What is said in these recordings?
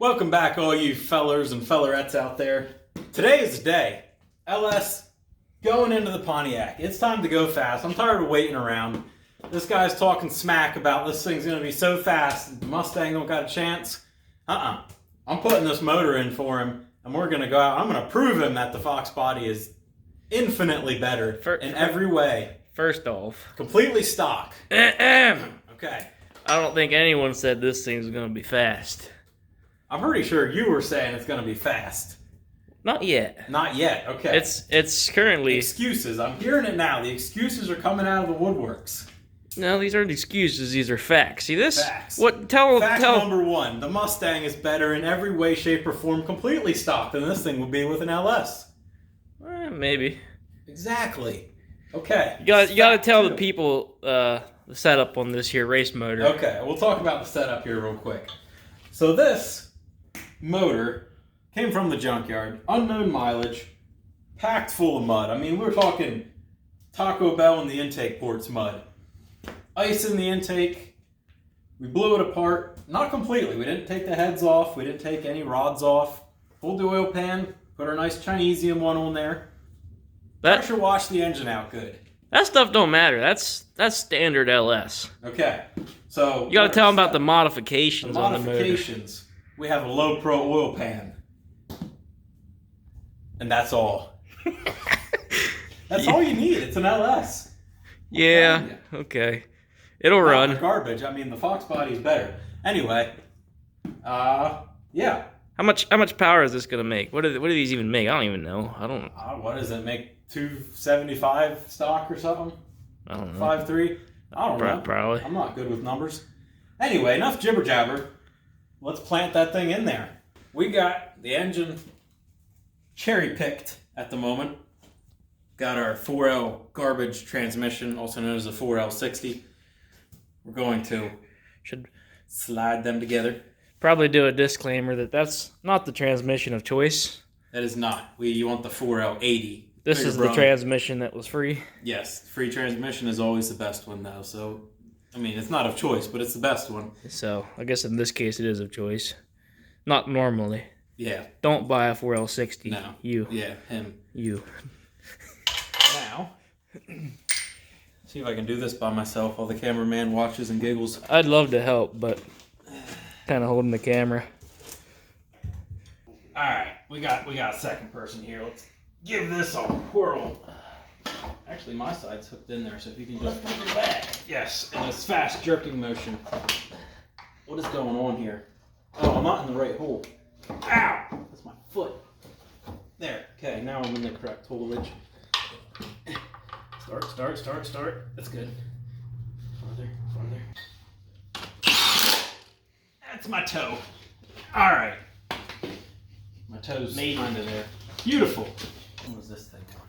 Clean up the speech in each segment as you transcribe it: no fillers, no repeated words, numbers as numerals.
Welcome back, all you fellers and fellerettes out there. Today is the day. LS going into the Pontiac. It's time to go fast. I'm tired of waiting around. This guy's talking smack about this thing's going to be so fast, the Mustang don't got a chance. I'm putting this motor in for him, and we're going to go out. I'm going to prove him that the Fox body is infinitely better in every way. First off, completely stock. Okay. I don't think anyone said this thing's going to be fast. I'm pretty sure you were saying it's going to be fast. Not yet. Not yet, okay. It's currently... Excuses. I'm hearing it now. The excuses are coming out of the woodworks. No, these aren't excuses. These are facts. See this? Facts. Fact number one. The Mustang is better in every way, shape, or form, completely stock than this thing would be with an LS. Maybe. Exactly. Okay. You got to tell the people the setup on this here race motor. Okay, we'll talk about the setup here real quick. So this motor came from the junkyard, unknown mileage, packed full of mud. I mean, we're talking Taco Bell in the intake ports mud. Ice in the intake. We blew it apart. Not completely. We didn't take the heads off. We didn't take any rods off. Pulled the oil pan, put our nice Chinesium one on there. Pressure washed the engine out good. That stuff don't matter. That's standard LS. Okay. So you got to tell them about the modifications on the motor. Modifications. We have a low pro oil pan. And that's all. That's all you need. It's an LS. Yeah. Okay. It'll run. Garbage. I mean, the Fox body is better. Anyway. Yeah. How much power is this gonna make? What do these even make? I don't even know. I don't. What does it make? 275 stock or something? I don't know. 5.3? I don't know. Probably. I'm not good with numbers. Anyway, enough jibber jabber. Let's plant that thing in there. We got the engine cherry picked at the moment. Got our 4L garbage transmission, also known as the 4L60. We're going to slide them together. Probably do a disclaimer that that's not the transmission of choice. That is not. You want the 4L80. This is the transmission that was free. Yes, free transmission is always the best one though. So, I mean, it's not of choice, but it's the best one. So, I guess in this case it is of choice. Not normally. Yeah. Don't buy a 4L60. No. You. Yeah, him. You. Now, see if I can do this by myself while the cameraman watches and giggles. I'd love to help, but kind of holding the camera. All right, we got a second person here. Let's give this a whirl. Actually, my side's hooked in there, so if you can just put your back. Yes, in this fast jerking motion. What is going on here? Oh, I'm not in the right hole. Ow! That's my foot. There. Okay, now I'm in the correct holage. Start. That's good. Farther. That's my toe. All right. My toe's kind of there. Beautiful. What was this thing on?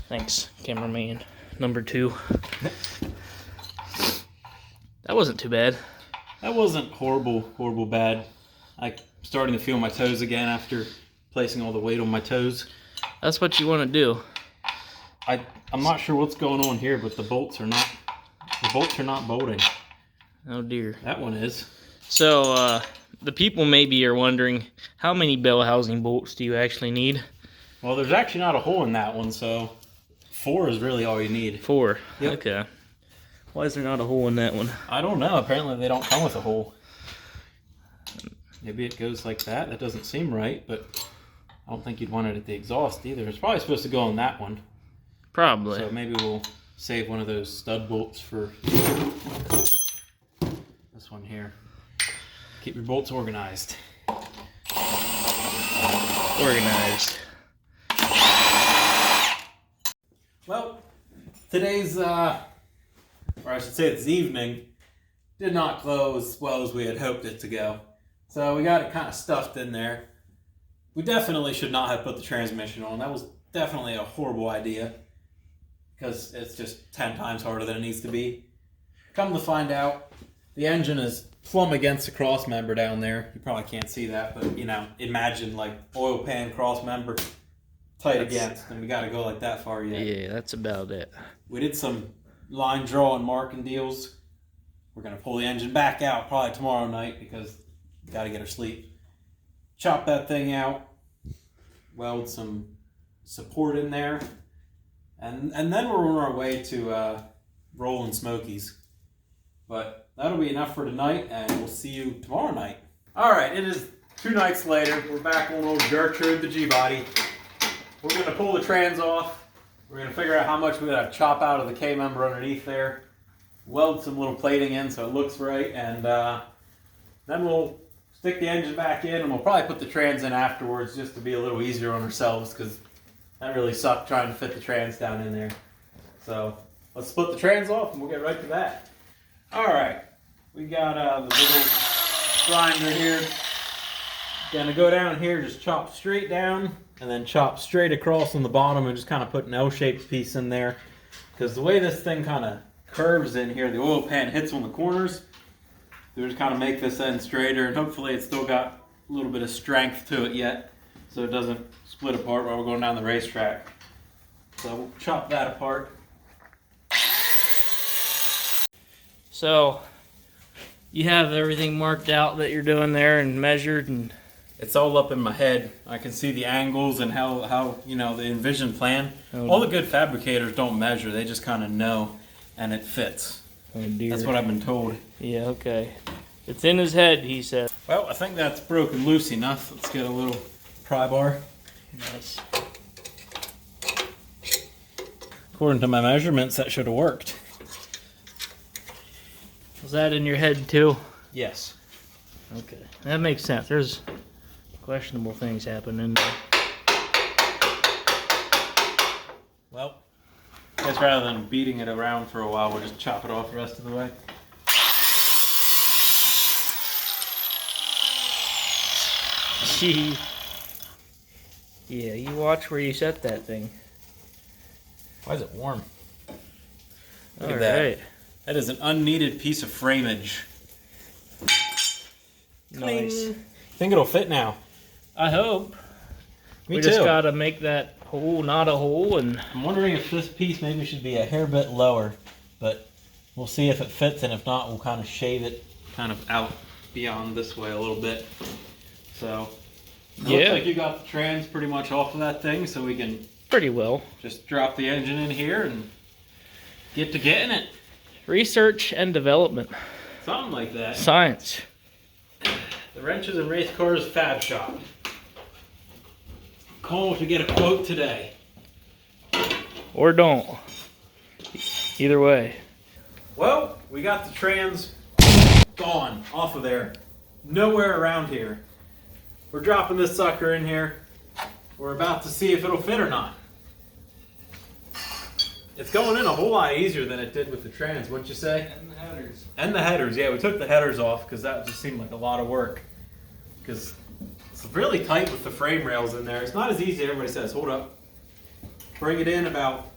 Thanks, cameraman number 2. That wasn't too bad. That wasn't horrible bad. I'm starting to feel my toes again after placing all the weight on my toes. That's what you want to do. I'm not sure what's going on here, but the bolts are not bolting. Oh dear. That one is. So the people maybe are wondering, how many bell housing bolts do you actually need? Well, there's actually not a hole in that one, so 4 is really all you need. 4. Yep. Okay. Why is there not a hole in that one? I don't know. Apparently they don't come with a hole. Maybe it goes like that. That doesn't seem right, but I don't think you'd want it at the exhaust either. It's probably supposed to go on that one. Probably. So maybe we'll save one of those stud bolts for this one here. Keep your bolts organized. Organized. Well, today's, or I should say this evening, did not go as well as we had hoped it to go. So we got it kind of stuffed in there. We definitely should not have put the transmission on. That was definitely a horrible idea, because it's just 10 times harder than it needs to be. Come to find out, the engine is plumb against the cross member down there. You probably can't see that, but you know, imagine like oil pan cross member tight against, and we got to go like that far yet. Yeah, that's about it. We did some line draw and marking deals. We're going to pull the engine back out probably tomorrow night because we got to get her sleep. chop that thing out, weld some support in there, and then we're on our way to rolling Smokies. But that'll be enough for tonight, and we'll see you tomorrow night. All right, it is 2 nights later. We're back on old Gertrude, the G-body. We're going to pull the trans off. We're going to figure out how much we're going to chop out of the K-member underneath there, weld some little plating in so it looks right, and then we'll stick the engine back in, and we'll probably put the trans in afterwards just to be a little easier on ourselves, because that really sucked trying to fit the trans down in there. So let's split the trans off and we'll get right to that. All right, we got the big old grinder here. Gonna go down here, just chop straight down, and then chop straight across on the bottom, and just kind of put an L-shaped piece in there, because the way this thing kind of curves in here, the oil pan hits on the corners. We just kind of make this end straighter, and hopefully it's still got a little bit of strength to it yet, so it doesn't split apart while we're going down the racetrack. So we'll chop that apart. So you have everything marked out that you're doing there and measured, and It's all up in my head. I can see the angles and how you know, the envisioned plan. All the good fabricators don't measure, they just kind of know, and it fits. oh dear. That's what I've been told. Yeah, okay. It's in his head, he said. Well, I think that's broken loose enough. Let's get a little pry bar. Nice. According to my measurements, that should have worked. Was that in your head too? Yes. Okay, that makes sense. There's questionable things happening there. Well, I guess rather than beating it around for a while, we'll just chop it off the rest of the way. Gee. Yeah, you watch where you set that thing. Why is it warm? Look All at that. right. That is an unneeded piece of frameage. Nice. Cling. Think it'll fit now. I hope. Me We too. just gotta make that hole not a hole, and I'm wondering if this piece maybe should be a hair bit lower, but we'll see if it fits, and if not, we'll kind of shave it kind of out beyond this way a little bit. So, it looks like you got the trans pretty much off of that thing, so we can pretty well. just drop the engine in here and get to getting it. Research and development. Something like that. Science. The Wrenches and Race Cars Fab Shop. Call to get a quote today. Or don't. Either way. Well, we got the trans gone off of there. Nowhere around here. We're dropping this sucker in here. We're about to see if it'll fit or not. It's going in a whole lot easier than it did with the trans, wouldn't you say? And the headers. And the headers, yeah, we took the headers off because that just seemed like a lot of work. Because it's really tight with the frame rails in there. It's not as easy as everybody says. Hold up. Bring it in about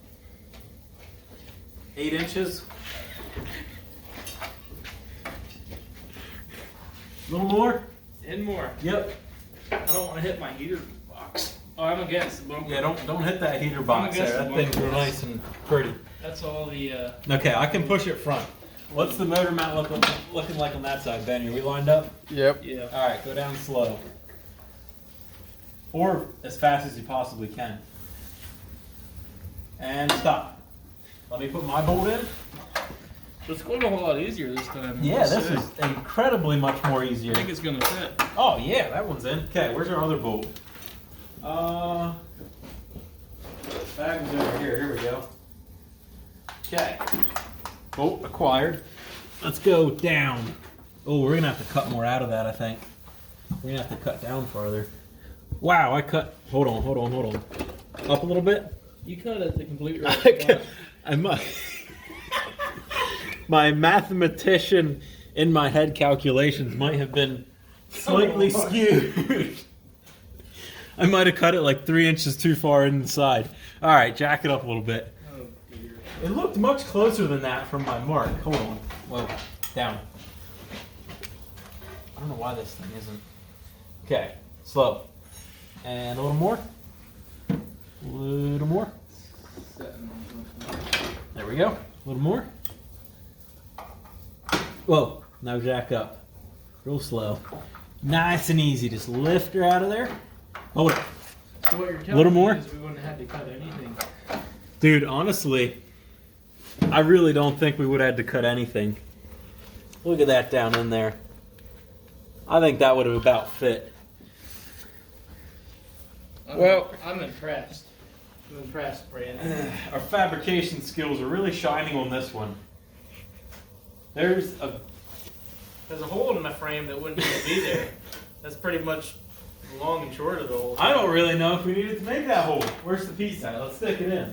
8 inches. A little more? And more. Yep. I don't want to hit my heater box. Oh, I'm against the bumper. Yeah, don't hit that heater box there. That thing's real nice and pretty. That's all the, Okay, I can push it front. What's the motor mount looking like on that side, Ben? Are we lined up? Yep. yeah. All right, go down slow. Or as fast as you possibly can. And stop. Let me put my bolt in. It's going a whole lot easier this time. Yeah, this is incredibly much more easier. I think it's going to fit. Oh yeah, that one's in. Okay, where's our other bolt? Bag was over here. Here we go. Okay. Bolt acquired. Let's go down. Oh, we're gonna have to cut more out of that, I think. We're gonna have to cut down farther. Wow, I cut. Hold on. Up a little bit. You cut it the complete right. My mathematician in my head calculations might have been slightly skewed. I might have cut it like 3 inches too far inside. All right, jack it up a little bit. Oh, dear. It looked much closer than that from my mark. Hold on. Whoa, down. I don't know why this thing isn't. Okay, slow. And a little more. A little more. There we go. A little more. Whoa, now jack up. Real slow. Nice and easy. Just lift her out of there. Hold it. So what you're telling Little me more? is we wouldn't have had to cut anything. Dude, honestly, I really don't think we would have had to cut anything. Look at that down in there. I think that would have about fit. Well, I'm impressed. I'm impressed, Brandon. Our fabrication skills are really shining on this one. There's a hole in my frame that wouldn't even be there. That's pretty much the long and short of the hole. I don't really know if we needed to make that hole. Where's the piece at? Let's stick it in.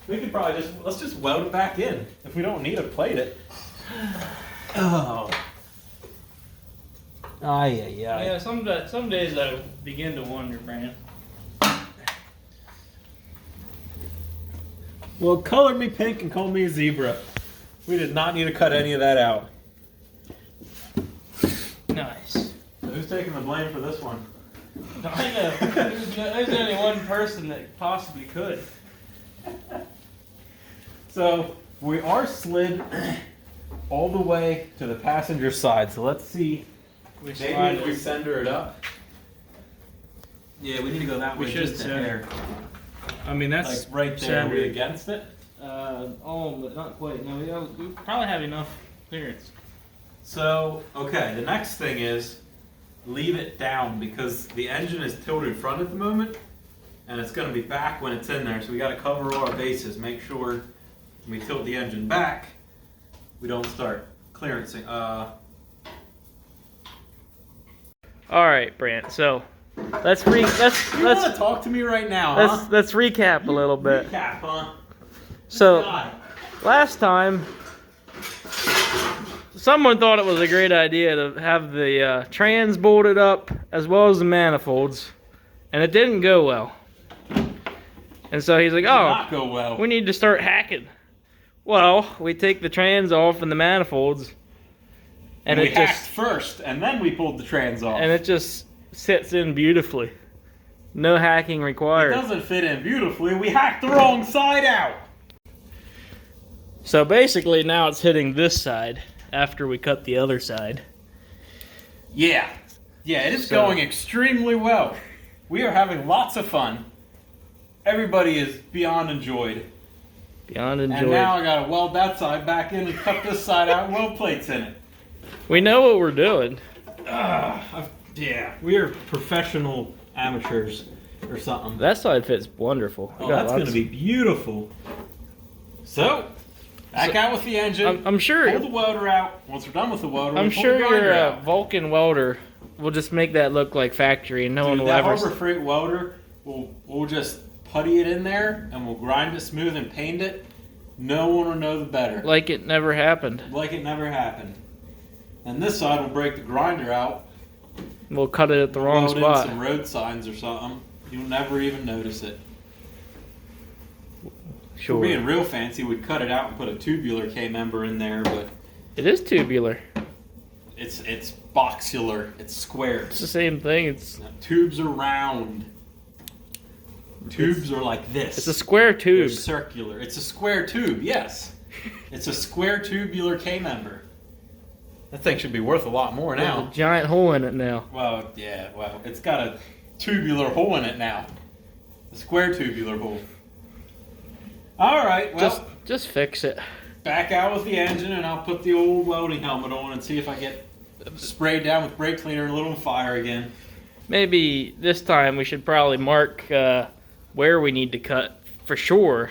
We could probably let's just weld it back in. If we don't need to plate it. Oh. Yeah, some days I begin to wonder, Brandon. Well, color me pink and call me a zebra. We did not need to cut any of that out. Nice. So who's taking the blame for this one? I know. There's only one person that possibly could. So we are slid all the way to the passenger side. So let's see. Maybe if we center it up. Yeah, we need to go that way. We should just a center. hair. I mean, that's Like right there. Are we against it? but not quite. No, we probably have enough clearance. So, okay, the next thing is leave it down because the engine is tilted front at the moment and it's going to be back when it's in there. So we got to cover all our bases. Make sure when we tilt the engine back, we don't start clearancing. All right, Brant. So let's You want to talk to me right now, huh? let's recap a little bit. Recap, huh? So God. last time, someone thought it was a great idea to have the trans bolted up as well as the manifolds, and it didn't go well. And so he's like, Did "Oh, not go well. we need to start hacking." Well, we take the trans off and the manifolds, and we it hacked just first, and then we pulled the trans off. and it just sits in beautifully. No hacking It required. doesn't fit in beautifully. We hacked the wrong side out. So basically now it's hitting this side after we cut the other side. Yeah. Yeah, it is So- going extremely well. We are having lots of fun. Everybody is beyond enjoyed. Beyond And enjoyed. now I gotta weld that side back in and cut this side out and weld plates in it. We know what we're doing. Yeah, we are professional amateurs or something. That side fits wonderful. We Oh, got that's lots- gonna be beautiful. So, back out with the engine. I'm sure. Pull the welder out. Once we're done with the welder, I'm we pull sure the grinder your out. Vulcan welder will just make that look like factory, and no one Dude, will that ever. Harbor Freight welder, we'll just putty it in there and we'll grind it smooth and paint it. No one will know the better. Like it never happened. Like it never happened. And this side will break the grinder out. We'll cut it at the wrong weld in spot. some road signs or something. You'll never even notice it. If Sure. we're being real fancy, we'd cut it out and put a tubular K-member in there, but It is tubular. it's boxular. It's It's squares. the same thing. It's Tubes are round. Tubes are like this. a square They're tube. circular. It's a square tube, yes. It's a square tubular K-member. That thing should be worth a lot more There's now. a giant hole in it now. Well, yeah, well, it's got a tubular hole in it now. A square tubular hole. All right, well, Just fix it. back out with the engine and I'll put the old welding helmet on and see if I get sprayed down with brake cleaner and lit on fire again. Maybe this time we should probably mark where we need to cut for sure.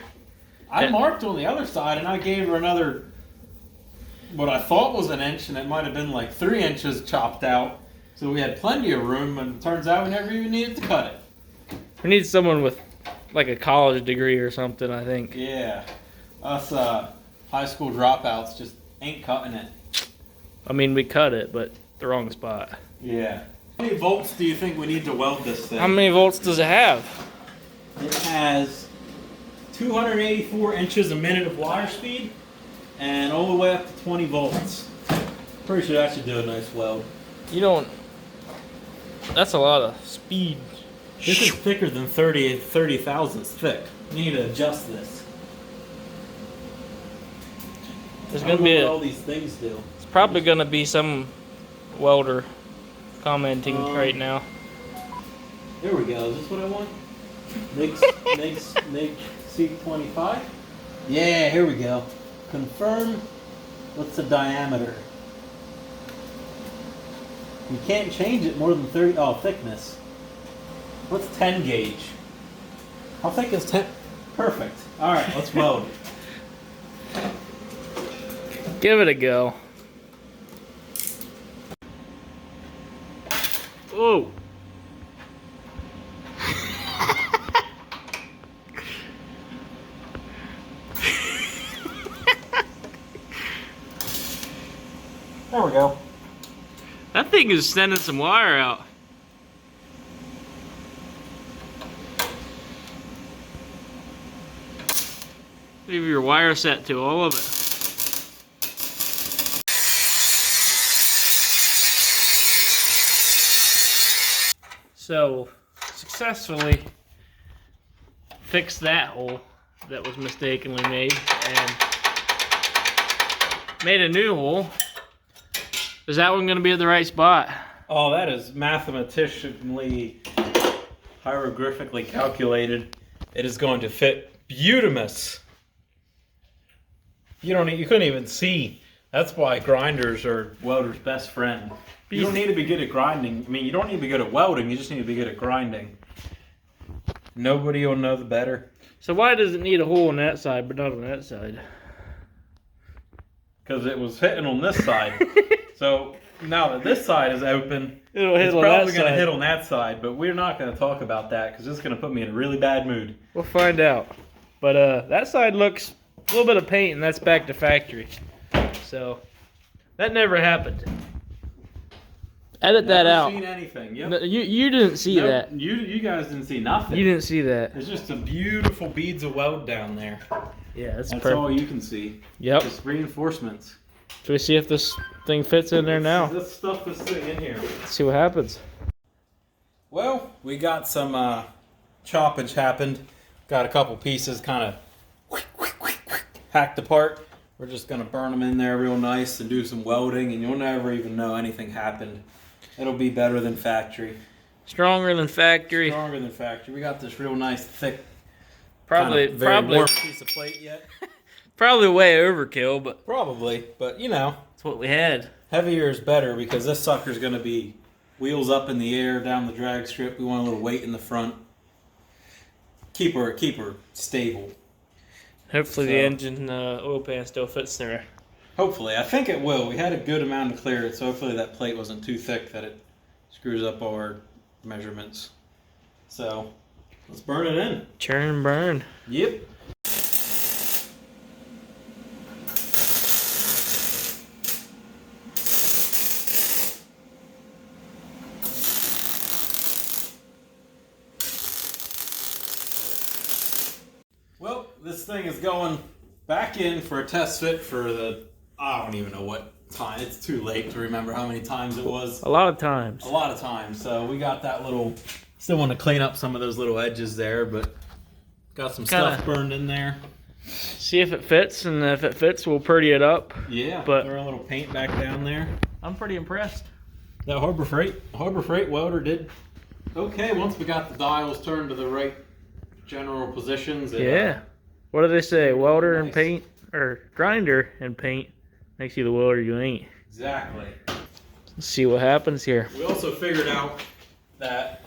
I marked on the other side and I gave her another, what I thought was an inch, and it might have been like 3 inches chopped out. So we had plenty of room, and it turns out we never even needed to cut it. We need someone with like a college degree or something, I think. Yeah, us high school dropouts just ain't cutting it. I mean, we cut it, but the wrong spot. Yeah. How many volts do you think we need to weld this thing? How many volts does it have? It has 284 inches a minute of wire speed and all the way up to 20 volts. Pretty sure that should do a nice weld. You don't. That's a lot of speed. This is thicker than 30 thousandths thick. You need to adjust this. There's I gonna don't be know what a, all these things do. it's probably gonna be some welder commenting right now. There we go. Is this what I want? MIG C25? Yeah, here we go. Confirm. What's the diameter? You can't change it more than 30. Oh, thickness. What's 10 gauge? How thick is 10? Perfect. All right, let's weld. Give it a go. Whoa. There we go. That thing is sending some wire out. Leave your wire set to all of it. So, successfully fixed that hole that was mistakenly made and made a new hole. Is that one going to be at the right spot? Oh, that is mathematicianly, hieroglyphically calculated. It is going to fit beautimous. You couldn't even see. That's why grinders are welders' best friend. You don't need to be good at grinding. I mean, you don't need to be good at welding. You just need to be good at grinding. Nobody will know the better. So why does it need a hole on that side but not on that side? Because it was hitting on this side. So now that this side is open, It's probably going to hit on that side. But we're not going to talk about that because it's going to put me in a really bad mood. We'll find out. But that side looks a little bit of paint and that's back to factory. So that never happened. Edit that out. Never seen anything. Yep. No, you didn't see that. You guys didn't see nothing. You didn't see that. There's just some beautiful beads of weld down there. Yeah, that's That's perfect. all you can see. Yep. Just reinforcements. Should we see if this thing fits in there now? This stuff is sitting in here. Let's see what happens. Well, we got some choppage happened. Got a couple pieces kind of hacked apart. We're just going to burn them in there real nice and do some welding, and you'll never even know anything happened. It'll be better than factory. Stronger than factory. Stronger than factory. We got this real nice, thick, Probably warm piece of plate yet. Probably way overkill, but Probably, but you know, that's what we had. heavier is better because this sucker's going to be wheels up in the air down the drag strip. We want a little weight in the front. Keep her stable. Hopefully So- the engine oil pan still fits there. Hopefully, I think it will. We had a good amount of clearance, so hopefully that plate wasn't too thick that it screws up our measurements. So, let's burn it in. Churn and burn. Yep. Well, this thing is going back in for a test fit for the, I don't even know what time. It's too late to remember how many times it was. A lot of times. A lot of times. So we got that little, still want to clean up some of those little edges there, but got some stuff burned in there. See if it fits, and if it fits, we'll pretty it up. Yeah, But- throw a little paint back down there. I'm pretty impressed. That Harbor Freight welder did okay once we got the dials turned to the right general positions. Yeah. What do they say? Welder and Nice. paint, or grinder and paint makes you the welder you ain't. Exactly. Let's see what happens here. We also figured out that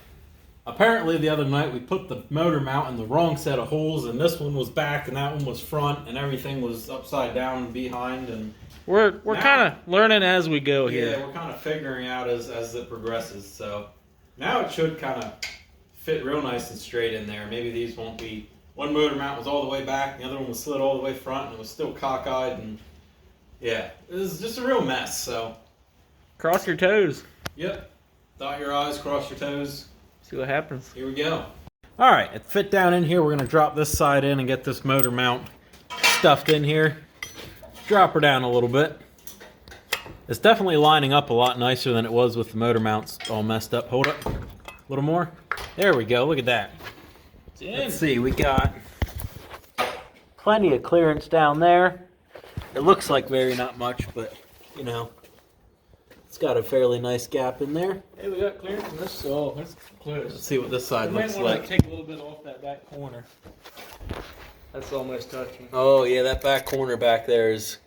apparently the other night we put the motor mount in the wrong set of holes, and this one was back and that one was front, and everything was upside down and behind. And We're Now- kind of learning as we go yeah, here. we're kind of figuring out as it progresses. So now it should kind of fit real nice and straight in there. Maybe these won't be. One motor mount was all the way back, the other one was slid all the way front, and it was still cockeyed, and yeah, it was just a real mess. So, Cross your toes. yep, dot your I's, cross your toes. See what happens. Here we go. All right, it fit down in here. We're gonna drop this side in and get this motor mount stuffed in here. Drop her down a little bit. It's definitely lining up a lot nicer than it was with the motor mounts all messed up. Hold up, a little more. There we go. Look at that. Let's see, we got plenty of clearance down there. It looks like not much, but you know, It's got a fairly nice gap in there. Hey, we got clearance on this, so that's close. Let's see what this side We might looks want like. to take a little bit off that back corner. That's almost touching. Oh yeah, that back corner back there is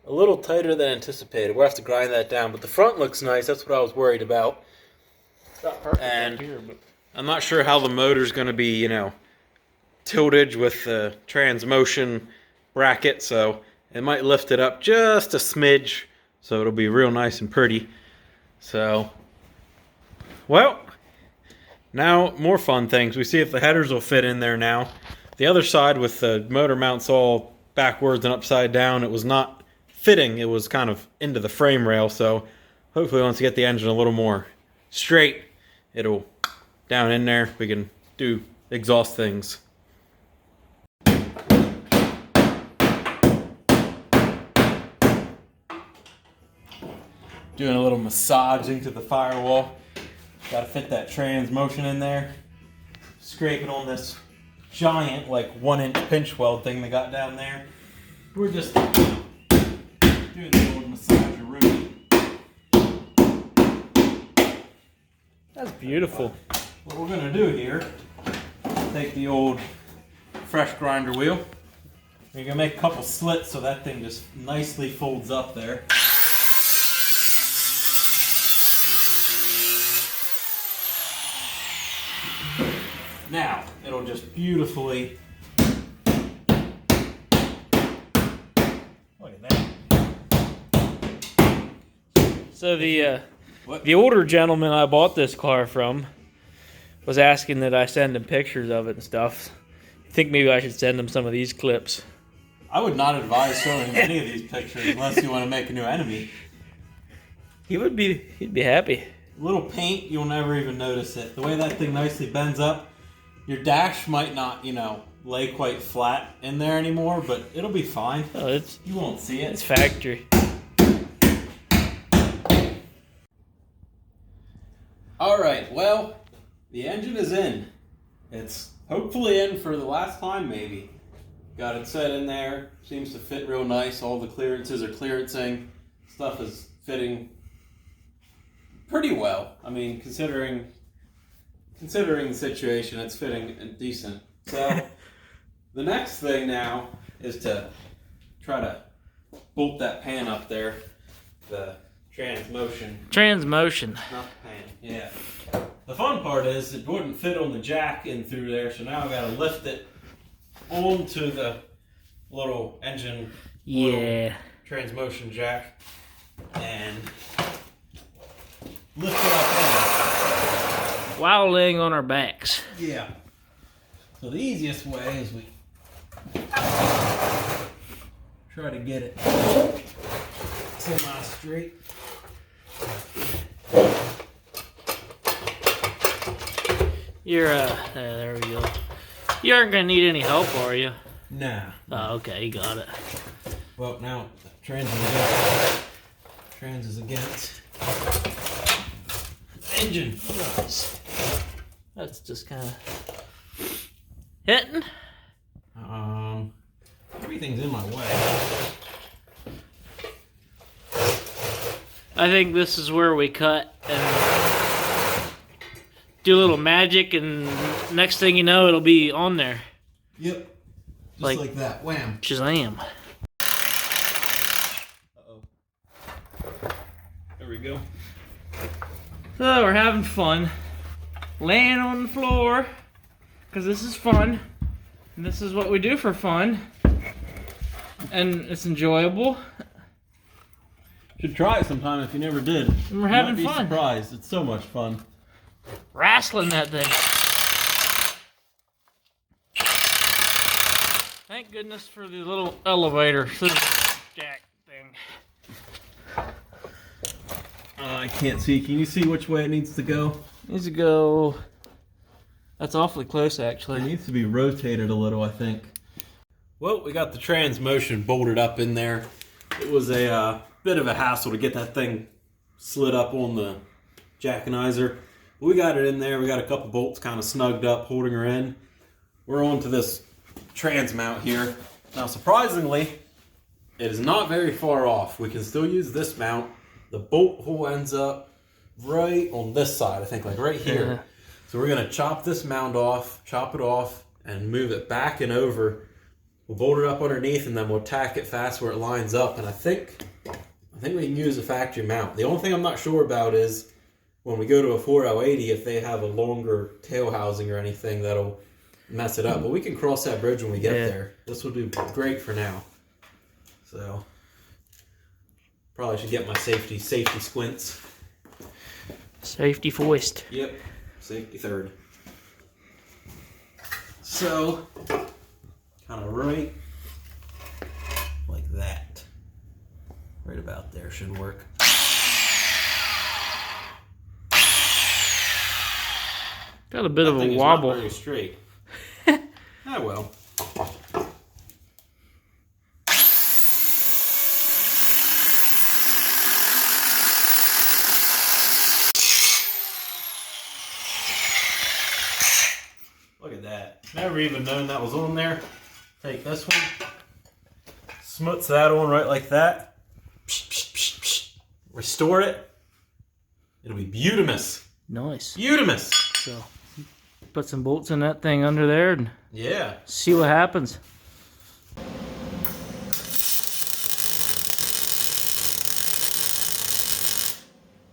a little tighter than anticipated. We'll have to grind that down, but the front looks nice. That's what I was worried about. It's not perfect And up here, but I'm not sure how the motor's going to be, you know, tilted with the transmotion bracket, so it might lift it up just a smidge, so it'll be real nice and pretty. So, well, now more fun things. We see if the headers will fit in there now. The other side with the motor mounts all backwards and upside down, it was not fitting. It was kind of into the frame rail, so hopefully once we get the engine a little more straight, it'll down in there. We can do exhaust things. Doing a little massaging to the firewall. Got to fit that transmotion in there. Scraping on this giant, like 1-inch pinch weld thing they got down there. We're just doing the old massageroo. that's beautiful. What we're gonna do here, take the old fresh grinder wheel. We're gonna make a couple slits so that thing just nicely folds up there. Now, it'll just beautifully... Look at that. So the What? the older gentleman I bought this car from was asking that I send him pictures of it and stuff. I think maybe I should send him some of these clips. I would not advise showing any of these pictures unless you want to make a new enemy. He'd be happy. Little paint, you'll never even notice it. The way that thing nicely bends up, your dash might not, you know, lay quite flat in there anymore, but it'll be fine. Oh, You won't see it's it. factory. Alright, well, the engine is in. It's hopefully in for the last time, maybe. Got it set in there. Seems to fit real nice. All the clearances are clearancing. Stuff is fitting pretty well. I mean, considering the situation, it's fitting decent. So, the next thing now is to try to bolt that pan up there. The transmotion. Transmotion. Not the pan, yeah. The fun part is it wouldn't fit on the jack in through there, so now I've got to lift it onto the little engine, Yeah. transmotion jack, and lift it up While laying on our backs. in. Yeah. So the easiest way is we try to get it semi-straight. You're there we go. You aren't gonna need any help, are you? Nah. Oh, okay, you got it. Well, now trans is against engine. Nice. That's just kind of hitting. Everything's in my way. I think this is where we cut and do a little magic, and next thing you know, it'll be on there. Yep. Just Like- like that. Wham. Shazam. Uh-oh. There we go. So we're having fun, laying on the floor, because this is fun, and this is what we do for fun, and it's enjoyable. Should try it sometime if you never did. And we're having You might be fun. surprised. It's so much fun. Wrestling that thing. Thank goodness for the little elevator jack thing. I can't see. Can you see which way it needs to go? Needs to go. That's awfully close, It actually. needs to be rotated a little, I think. Well, we got the transmotion bolted up in there. It was a bit of a hassle to get that thing slid up on the jackanizer. We got it in there. We got a couple bolts kind of snugged up, holding her in. We're on to this trans mount here. Now, surprisingly, it is not very far off. We can still use this mount the bolt hole ends up right on this side, I think, like right here. Yeah. So we're gonna chop this mound off, chop it off, and move it back and over. We'll bolt it up underneath, and then we'll tack it fast where it lines up. And I think we can use a factory mount. The only thing I'm not sure about is when we go to a 4L80, if they have a longer tail housing or anything that'll mess it up. But we can cross that bridge when we get there. This will do great for now. So probably should get my safety squints. Safety first. Yep, safety third. So kind of right like that. Right about there should work. Got a bit of a Not wobble. very straight. Ah well. Look at that. Never even known that was on there. Take this one. Smuts that on right like that. Restore it. It'll be beautimous. Nice. Beautimous. So, put some bolts in that thing under there and Yeah. see what happens.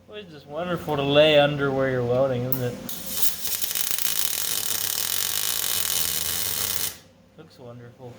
Well, it's just wonderful to lay under where you're welding, isn't it? Looks wonderful.